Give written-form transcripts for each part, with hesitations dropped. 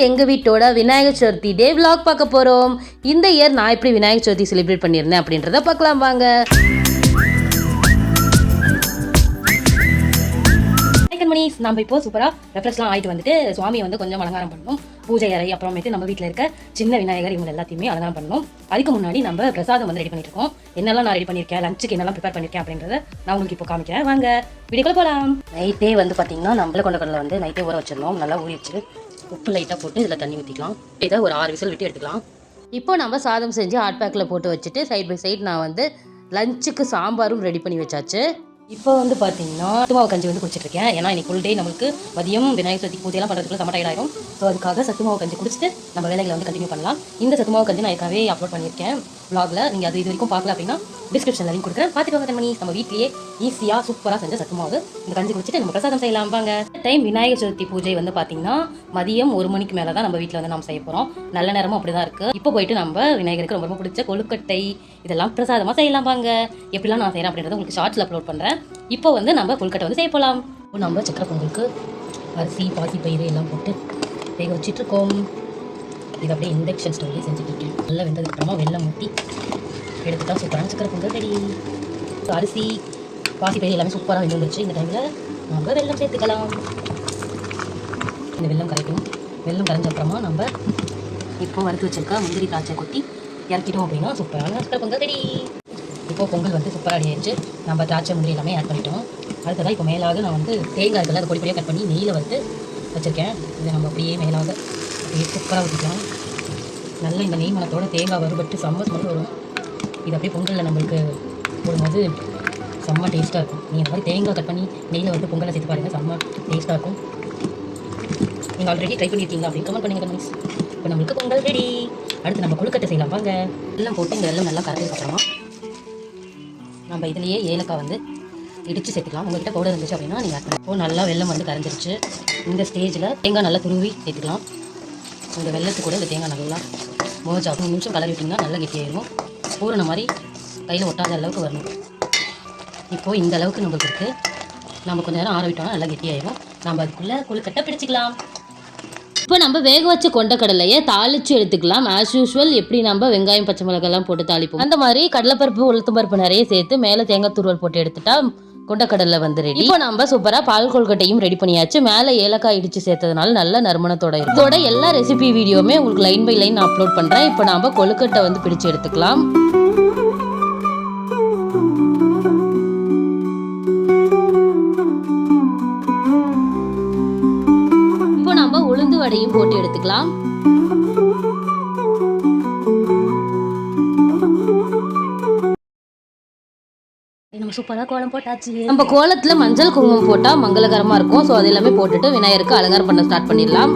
எங்கள் வீட்டோட விநாயகர் சதுர்த்தி டே விலாக் பார்க்க போகிறோம். இந்த இயர் நான் எப்படி விநாயகர் சதுர்த்தி செலிப்ரேட் பண்ணியிருந்தேன் அப்படின்றத பார்க்கலாம் வாங்க. மணிஸ் நம்ம இப்போ சூப்பராக ரெஃப்ரெஷ்லாம் ஆகிட்டு வந்துட்டு சுவாமியை வந்து கொஞ்சம் அலங்காரம் பண்ணணும். பூஜை அறை அப்புறமேட்டு நம்ம வீட்டில் இருக்க சின்ன விநாயகர் இவங்க எல்லாத்தையுமே அலங்காரம் பண்ணணும். அதுக்கு முன்னாடி நம்ம பிரசாதம் வந்து ரெடி பண்ணியிருக்கோம். என்னெல்லாம் நான் ரெடி பண்ணியிருக்கேன், லஞ்சுக்கு என்னெல்லாம் ப்ரிப்பேர் பண்ணியிருக்கேன் அப்படின்றத நான் உங்களுக்கு இப்போ காமிக்கிறேன். வாங்க வீடியோக்குள்ள போகலாம். நைட்டே வந்து பார்த்தீங்கன்னா நம்மள கொண்டக்கடலை வந்து நைட்டே ஊற வச்சிடணும். நல்லா ஊறிச்சு. உப்பு லைட்டாக போட்டு இதில் தண்ணி ஊற்றிக்கலாம். இதை ஒரு 6 விசில் விட்டு எடுத்துக்கலாம். இப்போ நம்ம சாதம் செஞ்சு ஹாட் பேக்கில் போட்டு வச்சுட்டு சைட் பை சைட் நான் வந்து லஞ்சுக்கு சாம்பாரும் ரெடி பண்ணி வச்சாச்சு. இப்போ வந்து பார்த்தீங்கன்னா சத்துமாவு கஞ்சி வந்து குடிச்சிட்ருக்கேன். ஏன்னா இன்னைக்கு ஃபுல் டே நம்மளுக்கு மதியம் விநாயகர் சதுர்த்தி பூஜையெல்லாம் பண்ணுறதுக்குள்ள செம்ம டயர்ட் ஆயிடும். ஸோ அதுக்காக சத்துமாவு கஞ்சி குடிச்சிட்டு நம்ம வேலைகளை வந்து கண்டினியூ பண்ணலாம். இந்த சத்துமாவு கஞ்சி நான் ஏற்கனவே அப்லோட் பண்ணியிருக்கேன் vlogல. நீங்கள் அது இது வரைக்கும் பார்க்கல அப்படின்னா டிஸ்கிரிப்ஷனில் லிங்க் கொடுக்குறேன், பார்த்துட்டு வாங்க. பண்ணி நம்ம வீட்லேயே ஈஸியாக சூப்பராக செஞ்ச சத்துமாவு இந்த கஞ்சி குடிச்சிட்டு நம்ம பிரசாதம் செய்யலாம் வாங்க. டைம் விநாயகர் சதுர்த்தி பூஜை வந்து பார்த்தீங்கன்னா மதியம் 1 மணிக்கு மேலே தான் நம்ம வீட்டில் வந்து நம்ம செய்ய போகிறோம். நல்ல நேரமும் அப்படி தான் இருக்குது. இப்போ போயிட்டு நம்ம விநாயகருக்கு ரொம்ப ரொம்ப பிடிச்ச கொழுக்கட்டை இதெல்லாம் பிரசாதமாக செய்யலாம் வாங்க. எப்படிலாம் நான் செய்கிறேன் அப்படின்றத உங்களுக்கு ஷார்ட்ஸில் அப்லோட் பண்ணுறேன். இப்போ வந்து நம்ம கொழுக்கட்டை வந்து செய்ய போகலாம். இப்போ நம்ம சக்கரை பொங்கலுக்கு அரிசி பாசிப்பயிறு எல்லாம் போட்டு வேக வச்சிட்ருக்கோம். இது அப்படியே இண்டக்ஷன் ஸ்டவ்லேயே செஞ்சுட்ருக்கேன். நல்லா வெந்ததுக்கப்புறமா வெல்லம் ஊற்றி எடுத்துட்டா சூப்பரான சக்கரை பொங்கல் ரெடி. அரிசி பாசிப்பயிறு எல்லாமே சூப்பராக வெந்துருச்சு. இந்த டைமில் நம்ம வெல்லம் சேர்த்துக்கலாம். இந்த வெல்லம் கரைக்கும். வெல்லம் கரைஞ்ச அப்புறமா நம்ம இப்போ வறுத்து வச்சிருக்கா முந்திரி திராட்சை கொட்டி இறக்கிட்டோம் அப்படின்னா சூப்பரான சக்கரை பொங்கல் ரெடி. இப்போ பொங்கல் வந்து சூப்பராக ரெடி ஆயிடுச்சு. நம்ம திராட்சை முந்திரி எல்லாமே ஆட் பண்ணிட்டோம். அடுத்ததான் இப்போ மேலாக நான் வந்து தேங்காய் இதெல்லாம் பொடி பொடியாக கட் பண்ணி நெய்யில் வந்து வச்சுருக்கேன். இதை நம்ம அப்படியே மேலாக அப்படியே சூப்பராக ஊற்றிக்கலாம். நல்லா இந்த நெய் மணத்தோட தேங்காய் வறுபட்டு செம்ம ஸ்மெல் வரும். இது அப்படியே பொங்கலில் நம்மளுக்கு போடும்போது செம்ம டேஸ்ட்டாக இருக்கும். நீங்கள் இந்த மாதிரி தேங்காய் கட் பண்ணி நெய்யில் வந்து பொங்கலை சேர்த்து பாருங்கள், செம்ம டேஸ்ட்டாக இருக்கும். நீங்கள் ஆல்ரெடி ட்ரை பண்ணியிருக்கீங்களா அப்படின்னு கமெண்ட் பண்ணுங்கள் மிஸ். இப்போ நம்மளுக்கு பொங்கல் ரெடி. அடுத்து நம்ம கொழுக்கட்டை செய்யலாம் வாங்க. வெல்லம் போட்டு இந்த வெல்லம் நல்லா கரைஞ்சதுக்கப்புறமா நம்ம இதுலேயே ஏலக்காய் வந்து இடித்து சேர்த்துக்கலாம். உங்கள்கிட்ட பவுடர் இருந்துச்சு அப்படின்னா நீங்கள் ஆட் பண்ணலாம். இப்போ நல்லா வெல்லம் வந்து கரைஞ்சிருச்சு. இந்த ஸ்டேஜில் தேங்காய் நல்லா துருவி சேர்த்துக்கலாம். இந்த வெல்லத்து கூட இந்த தேங்காய் நல்லா மோஜ் ஆகும். 3 நிமிஷம் கலரி விட்டிங்கன்னா நல்லா கெட்டியாயிடும். பூரண மாதிரி கையில் ஒட்டாத அளவுக்கு வரணும். இப்போது இந்த அளவுக்கு நம்மளுக்கு இருக்குது. நம்ம கொஞ்சம் நேரம் ஆற விட்டோம்னா நல்லா கெட்டியாயிடும். நம்ம அதுக்குள்ளே கொழுக்கட்டை பிடிச்சிக்கலாம். இப்போ நம்ம வேக வச்ச கொண்டக்கடலையை தாளித்து எடுத்துக்கலாம். ஆஸ் யூஸ்வல் எப்படி நம்ம வெங்காயம் பச்சை மிளகாய்லாம் போட்டு தாளிப்போம் அந்த மாதிரி கடலைப்பருப்பு உளுத்தம் பருப்பு நிறைய சேர்த்து மேலே தேங்காய் துருவல் போட்டு எடுத்துட்டா கொண்டக்கடலை வந்து ரெடி. இப்போ நம்ம சூப்பராக பால் கொழுக்கட்டையும் ரெடி பண்ணியாச்சு. மேலே ஏலக்காய் இடித்து சேர்த்ததுனால நல்ல நறுமணத்தோட இருக்கும். இதோட எல்லா ரெசிபி வீடியோவுமே உங்களுக்கு லைன் பை லைன் அப்லோட் பண்ணுறேன். இப்போ நம்ம கொழுக்கட்டை வந்து பிடிச்சி எடுத்துக்கலாம். இப்போ நம்ம உளுந்து வடையும் போட்டு எடுத்துக்கலாம். நம்ம சூப்பராக கோலம் போட்டாச்சு. நம்ம கோலத்தில் மஞ்சள் குங்குமம் போட்டால் மங்களகரமாக இருக்கும். ஸோ அது எல்லாமே போட்டுட்டு விநாயகருக்கு அலங்காரம் பண்ண ஸ்டார்ட் பண்ணிடலாம்.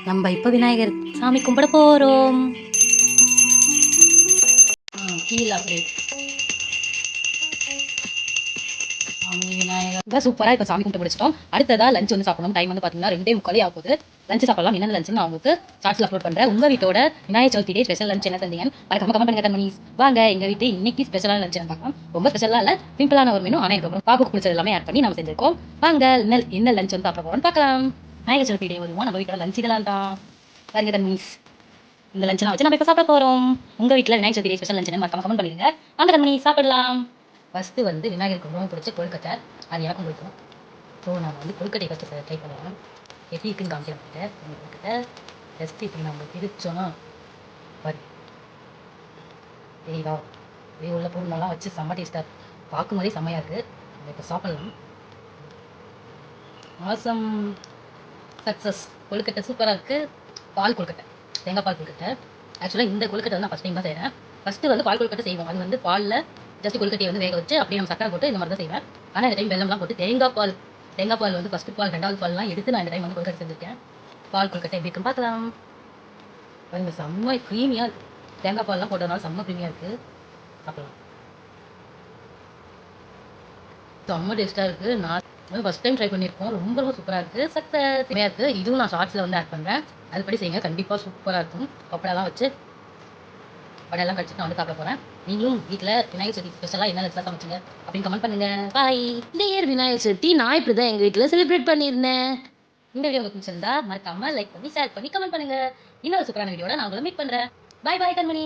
நம்ம இப்போ விநாயகர் சாமி கும்பிட போகிறோம். கீழே அப்படியே விநாயகர் சூப்பராக இப்போ சாமி கும்பிட்டு முடிச்சிட்டோம். அடுத்ததா லஞ்ச் வந்து சாப்பிடணும். டைம் வந்து பார்த்தீங்கன்னா 2:45 ஆகுது. லஞ்ச் சாப்பிடலாம். என்ன லஞ்சுன்னு நான் உங்களுக்கு சார்ட்ஸில் அப்லோட் பண்ணுறேன். உங்கள் வீட்டோட Vinayagar Chaturthi day special lunch என்ன செஞ்சீங்கன்னு மறக்காம கமெண்ட் பண்ணுங்க கண்மணி. வாங்க எங்கள் வீட்டு இன்னைக்கு ஸ்பெஷலான லஞ்ச் பார்க்கலாம். ரொம்ப ஸ்பெஷலாக இல்லை, சிம்பிளான ஒரு மெனு. ஆனால் எனக்கு பாப்புக்கு பிடிச்சது எல்லாமே ஆட் பண்ணி நம்ம செஞ்சிருக்கோம். வாங்க என்ன லஞ்ச் வந்து சாப்பிட போகிறோம்னு பார்க்கலாம். விநாயகர் சதுர்த்தி டே வருவோம். நம்ம வீட்டோட லஞ்ச் இதெல்லாம் தான் பாருங்க கண்மணிஸ். இந்த லஞ்செலாம் வச்சு நம்ம இப்போ சாப்பிட போகிறோம். உங்கள் வீட்டில் விநாயகர் சதுர்த்தி டே ஸ்பெஷல் லஞ்சுன்னு மறக்காம கமெண்ட் பண்ணிடுங்க. வாங்க கண்மணி சாப்பிடலாம். ஃபஸ்ட்டு வந்து விநாயகருக்கு ரொம்ப பிடிச்ச கொழுக்கட்டை, அது எனக்கும் பிடிக்கும். ஸோ நான் வந்து கொழுக்கட்டை ஃபஸ்ட்டு ட்ரை பண்ணுவேன். எப்படி இருக்குன்னு காமிக்கிறேன். கொழுக்கட்டை ஜஸ்ட் இப்படி நம்ம பிரித்தோன்னா சரிவா உள்ள பொருளெல்லாம் வச்சு செம்ம டேஸ்ட்டாக பார்க்கும் போதே செம்மையாக இருக்குது. நம்ம இப்போ சாப்பிட்லாம். Awesome success. கொழுக்கட்டை சூப்பராக இருக்குது. பால் கொழுக்கட்டை, தேங்காய் பால் கொழுக்கட்டை. ஆக்சுவலாக இந்த கொழுக்கட்டை வந்து நான் ஃபஸ்ட் டைம் தான் செய்கிறேன். ஃபஸ்ட்டு வந்து பால் கொழுக்கட்டை செய்வோம். அது வந்து பாலில் ஜஸ்ட் கொழுக்கட்டையை வந்து வேக வச்சு அப்படியே நம்ம சக்கரை போட்டு இந்த மாதிரி தான் செய்வேன். ஆனால் இந்த டைம் வெள்ளம்லாம் போட்டு தேங்காய் பால் வந்து ஃபஸ்ட்டு பால் 2வது பால்லாம் எடுத்து நான் இந்த டைம் வந்து கொழுக்கட்டை செஞ்சுருக்கேன். பால் கொழுக்கட்டை எப்படி இருக்குன்னு பார்க்கலாம். பாருங்க செம்ம க்ரீமியாக இருக்குது. தேங்காய் பால்லாம் போட்டதுனால செம்ம க்ரீமியாக இருக்குது. சாப்பிடலாம். செம்ம டேஸ்ட்டாக இருக்குது. நான் ஃபஸ்ட் டைம் ட்ரை பண்ணியிருக்கோம். ரொம்ப ரொம்ப சூப்பராக இருக்குது. செம்மையாக இருக்குது. இதுவும் நான் ஷார்ட்ஸில் வந்து ஆட் பண்ணுறேன். அதுபடி செய்யுங்க. கண்டிப்பாக சூப்பராக இருக்கும். பப்படம்லாம் வச்சு வடையெல்லாம் கடிச்சிட்டு நான் வந்து சாப்பிட போகிறேன். நீங்களும் வீட்டில் விநாயகர் சதுர்த்தி ஸ்பெஷலாக என்ன லட்சம் சமைச்சிங்க அப்படின்னு கமெண்ட் பண்ணுங்க. பாய். இந்த இயர் விநாயகர் சதுர்த்தி நான் இப்படி தான் எங்கள் வீட்டில் செலிப்ரேட் பண்ணியிருந்தேன். இந்த வீடியோ உங்களுக்கு பிடிச்சிருந்தா மறக்காம லைக் பண்ணி ஷேர் பண்ணி கமெண்ட் பண்ணுங்க. இன்னொரு சூப்பரான வீடியோட நான் உங்களை மீட் பண்ணுறேன். பாய் பாய் கண்மணி.